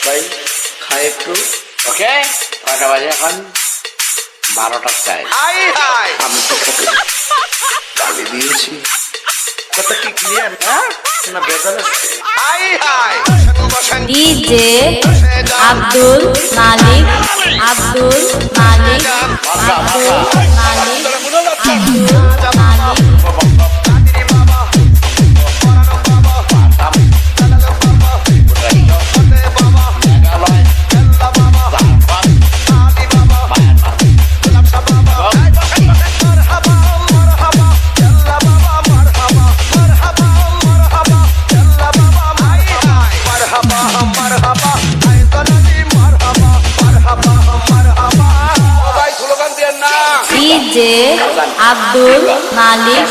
ভাই খাই একটু। ওকে, কয়টা বাজে এখন? 12টার চাই। আমি তো তোকে গালি দিয়েছি, কথা কি ক্লিয়ার না? না বেজাল আছে? ডিজে আব্দুল মালিক, আব্দুল মালিক, আব্দুল মালিক, আব্দুল মালিক। ডিজে আব্দুল মালিক,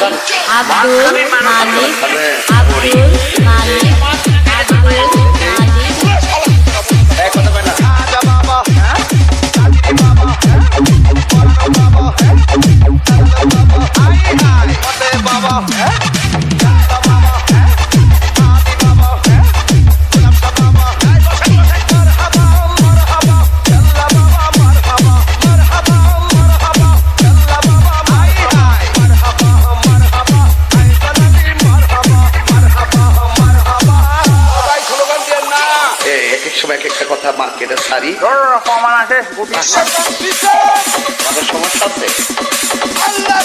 আব্দুল মালিক, আব্দুল মালিক, আব্দুল মালিক। সময় এক একটা কথা মার্কেটে সারি প্রমাণ আছে। আমাদের সমস্যা আছে। আল্লাহ